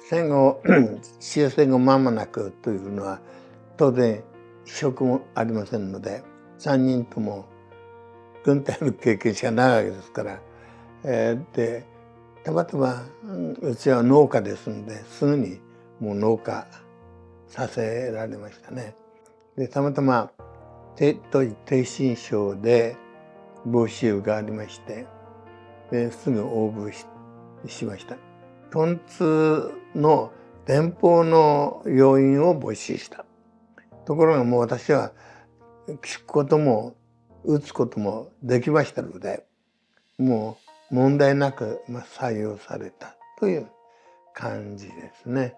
戦後終戦後間もなくというのは当然職もありませんので、3人とも軍隊の経験者長いわけですから、でたまたまうちは農家ですのですぐにもう農家させられましたね。でたまたま逓信省で募集がありまして、ですぐ応募しました。トンツの電報の要員を募集した。ところがもう私は聞くことも打つこともできましたので、もう問題なく採用されたという感じですね。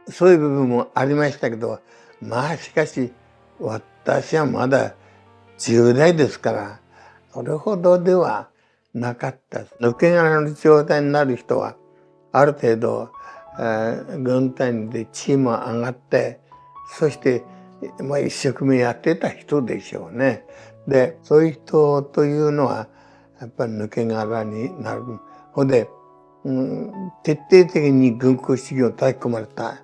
そういう部分もありましたけど、しかし私はまだ10代ですから、それほどではなかった。抜け殻の状態になる人はある程度、軍隊で地位も上がって、そして一生懸命やってた人でしょうね。でそういう人というのはやっぱり抜け殻になる。ほんで、徹底的に軍国主義を叩き込まれた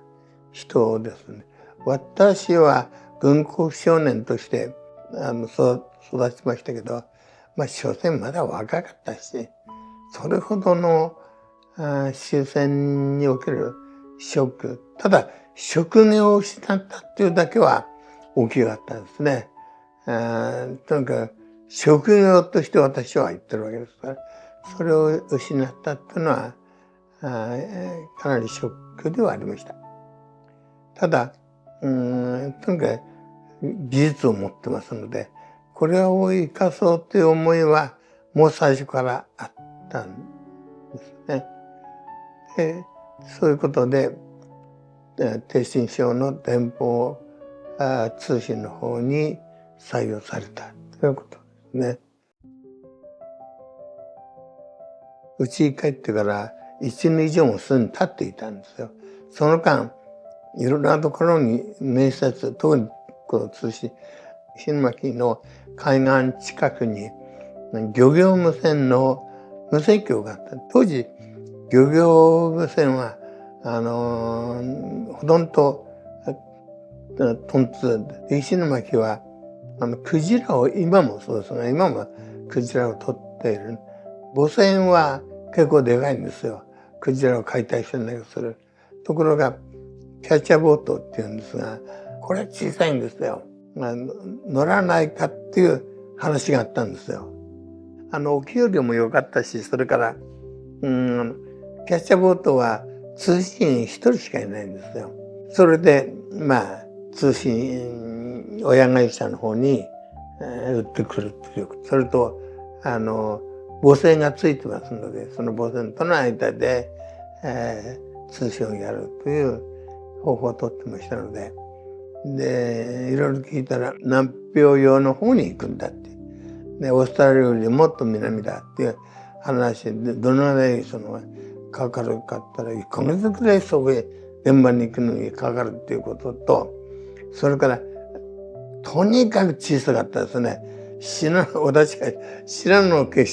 人ですね。私は軍国少年として育ちましたけど、所詮まだ若かったし、それほどの終戦におけるショック、ただ職業を失ったっていうだけは大きかったですね。とにかく職業として私は言ってるわけですから、それを失ったっていうのはかなりショックではありました。ただとにかく技術を持ってますので、これを生かそうという思いはもう最初からあったんですね。でそういうことで逓信省の電報通信の方に採用されたということですね。うちに帰ってから1年以上もすでに経っていたんですよ。その間いろんなところに面接、特に通信石巻の海岸近くに漁業無線の無線局があった。当時漁業無線はほとんどトンツで、石巻はクジラを今もそうですが、今もクジラを取っている。母船は結構でかいんですよ。クジラを解体してんだけどする。ところがキャッチャーボートっていうんですが、これ小さいんですよ。乗らないかっていう話があったんですよ。お給料も良かったし、それからキャッチャーボートは通信員1人しかいないんですよ。それで通信親会社の方に売ってくるっていう。それと母船がついてますので、その母船との間で、通信をやるという方法を取ってましたので、いろいろ聞いたら南氷洋の方に行くんだって。でオーストラリアよりもっと南だっていう話で、どのぐらいかかるかったら1ヶ月くらいそこへ現場に行くのにかかるっていうことと、それからとにかく小さかったですね。私が知らぬの経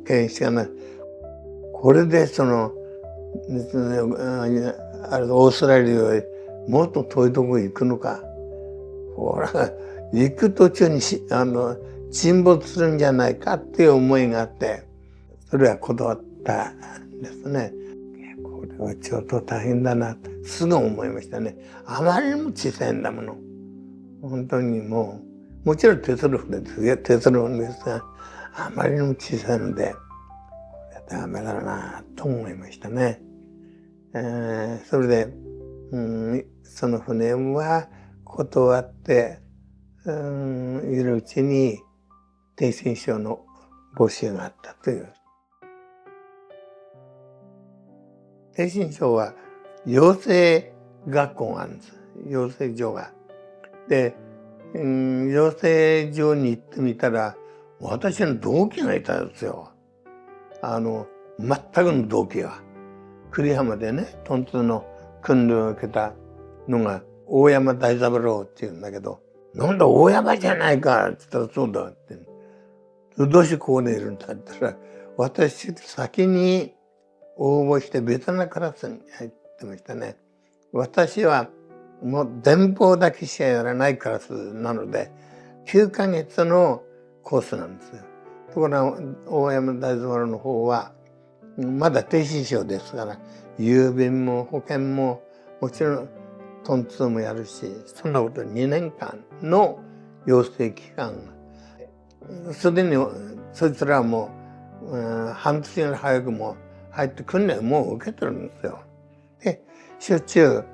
験しかない。これでオーストラリアよりもっと遠いところへ行くのか。ほら行く途中に沈没するんじゃないかっていう思いがあって、それは断ったんですね。これはちょっと大変だなとすぐ思いましたね。あまりにも小さいんだもの。本当にもちろん鉄路ですが、あまりにも小さいので、ダメだなと思いましたね。それで、その船は断っているうちに逓信省の募集があったという。逓信省は養成学校があるんです。養成所が。で、養成所に行ってみたら、私の同期がいたんですよ。全くの同期が。久里浜でね、トンツの訓練を受けたのが大山大三郎っていうんだけど、なんだ大山じゃないかって言ったら、そうだって。どうしてここにいるんだって言ったら、私先に応募して別なクラスに入ってましたね。私はもう電報だけしかやらないクラスなので、9ヶ月のコースなんですよ。ところが大山大豆原の方はまだ低身長ですから、郵便も保険ももちろんトンツーもやるし、そんなこと2年間の養成期間が、すでにそいつらはもう、半年より早くも入って訓練もう受けてるんですよ。で、しょっちゅう、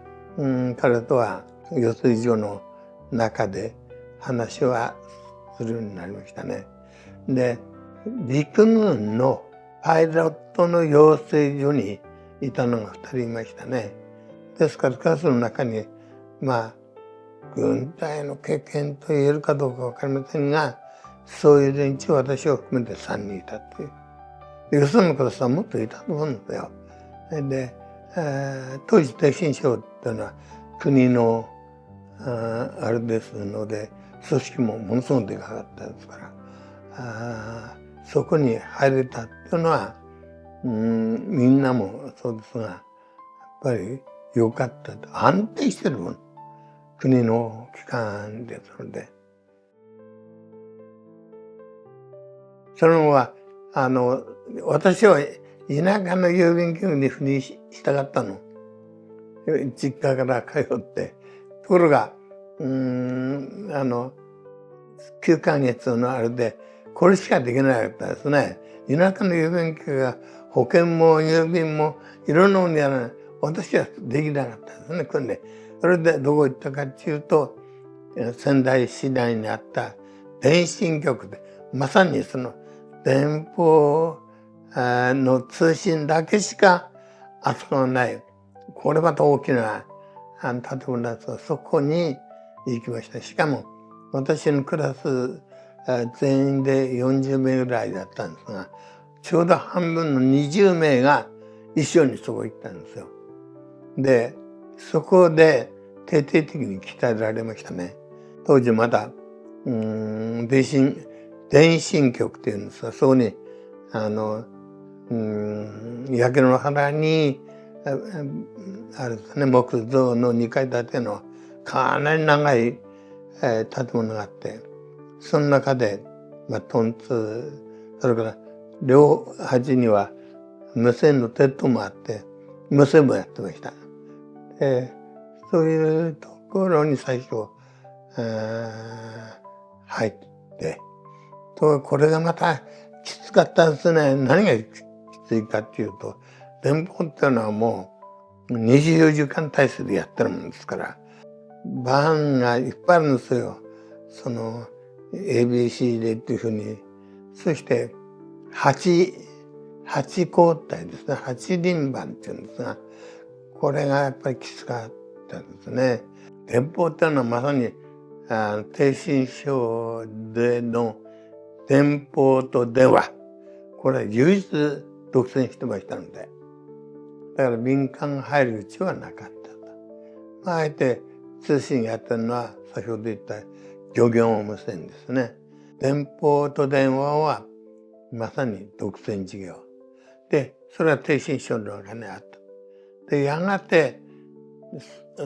彼とは養成所の中で話はするようになりましたね。で、陸軍のパイロットの養成所にいたのが2人いましたね。ですからクラスの中に、軍隊の経験と言えるかどうかわかりませんが、そういう連中私を含めて3人いたという。よそのクラスはもっといたと思うんですよ。で、当時低身長っていうのは国のあれですので、組織もものすごくでかかったですから、そこに入れたっていうのは、みんなもそうですが、やっぱり良かったと。安定してるもん。国の機関ですので。その後は、私は田舎の郵便局に赴任したかったの。実家から通って。ところが、9ヶ月のあれで、これしかできなかったですね。田舎の郵便局が保険も郵便もいろんなものやらない。私はできなかったですね、訓練。それでどこ行ったかっていうと、仙台市内にあった電信局で、まさにその電報の通信だけしかあそこがない。これまた大きな建物だと、そこに行きました。しかも私のクラス全員で40名ぐらいだったんですが、ちょうど半分の20名が一緒にそこ行ったんですよ。で、そこで徹底的に鍛えられましたね。当時まだ電信局っていうんですが、そこに焼け野の原にあれですね、木造の2階建てのかなり長い建物があって、その中で、トンツ、それから両端には無線の鉄塔もあって、無線もやってました。そういうところに最初、入って、これがまたきつかったですね。何がきついかっていうと、電報っていうのはもう24時間体制でやってるもんですから、番がいっぱいあるんですよ。その ABC でっていうふうに。そして8交代ですね。8輪番っていうんですが、これがやっぱりきつかったですね。電報っていうのはまさに低身症での電報と電話。これは唯一独占してましたので。だから民間が入るうちはなかったと。あえて通信やってるのは先ほど言った漁業無線ですね。電報と電話はまさに独占事業。で、それは低身症の中にあった。で、やがて、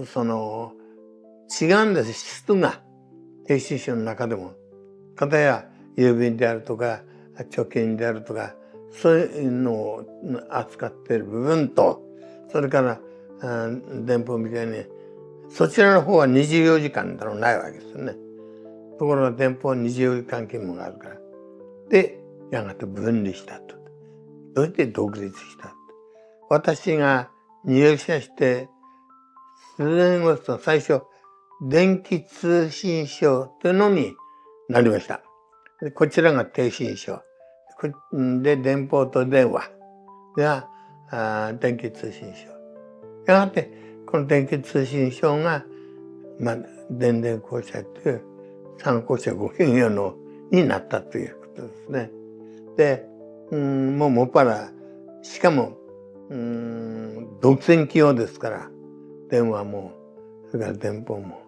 その、違うんです、質が。低身症の中でも。片や郵便であるとか、貯金であるとか、そういうのを扱っている部分と、それから電報みたいに、そちらの方は24時間だろうないわけですよね。ところが電報は24時間勤務があるから。で、やがて分離したと。そして独立したと。私が入社して数年後と最初、電気通信省というのになりました。でこちらが低信省。で、電報と電話が電気通信省。やがて、この電気通信省が、電電公社という三公社ご企業のになったということですね。で、もうもっぱら、しかも、独占企業ですから、電話も、それから電報も。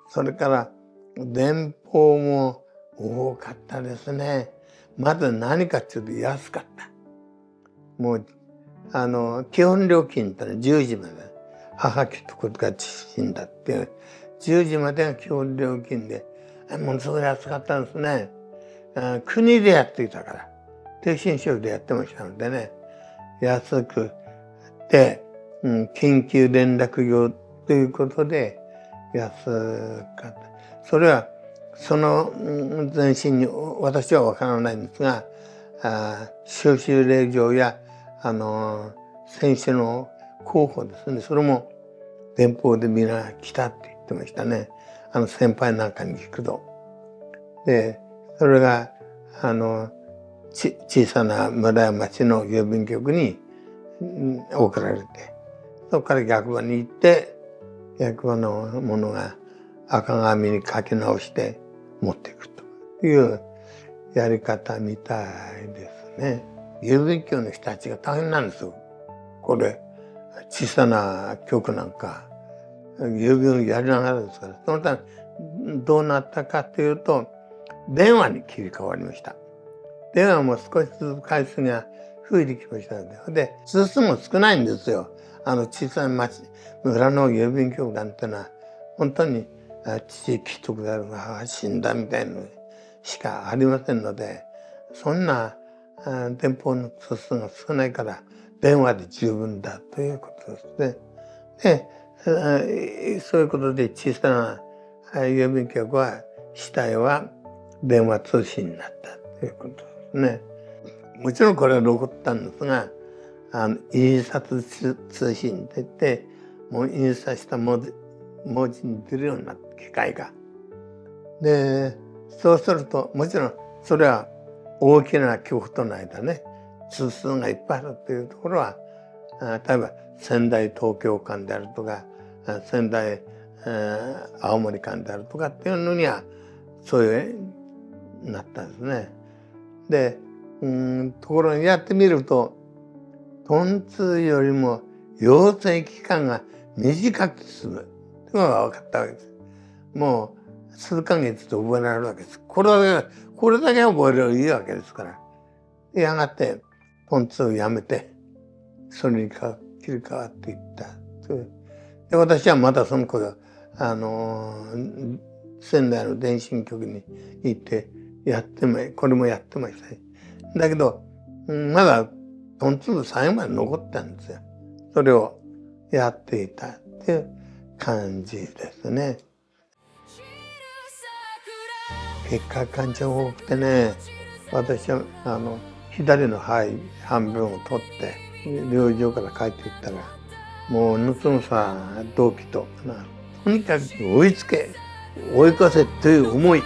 それから、電報も多かったですね。まず何かっていうと安かった。もう基本料金ってのは10時まで、母貴とこが死んだっていう10時までが基本料金で、ものすごい安かったんですね。国でやっていたから、低信職でやってましたのでね、安くて、緊急連絡業ということで安かった。それはその前身に私は分からないんですが、召集令状や選手の候補ですね、それも電報でみんな来たって言ってましたね。先輩なんかに聞くと。で、それが小さな村や町の郵便局に送られて、そこから役場に行って、役場のものが赤紙に書き直して持っていくというやり方みたいですね。郵便局の人たちが大変なんですよ。これ小さな局なんか郵便やりながらですから、そのためどうなったかというと、電話に切り替わりました。電話も少しずつ回数が増えてきましたので、で通数も少ないんですよ。小さな村の郵便局なんてのは本当に父貴族が死んだみたいなのしかありませんので、そんな電報の通数が少ないから電話で十分だということですね。で、そういうことで小さな郵便局は主体は電話通信になったということですね。もちろんこれは残ったんですが、印刷通信って言って、もう印刷した文字に出るようになった機械が。で、そうするともちろんそれは大きな局との間ね、通数がいっぱいあるというところは、例えば仙台東京間であるとか、仙台青森間であるとかっていうのにはそういうなったんですね。で、ところがやってみると、トンツよりも養成期間が短く進むというのが分かったわけです。もう数ヶ月で覚えられるわけです。これだけ覚えればいいわけですから。やがてトンツをやめて、それに切り替わっていった。で、私はまたその頃、仙台の電信局に行ってこれもやってましたね。だけど、まだトンツー最後まで残ったんですよ。それをやっていたっていう感じですね。結果感情が多くてね、私は左の肺半分を取って療養所から帰っていったら、もう盗むさ動機ととにかく追い越せという思い。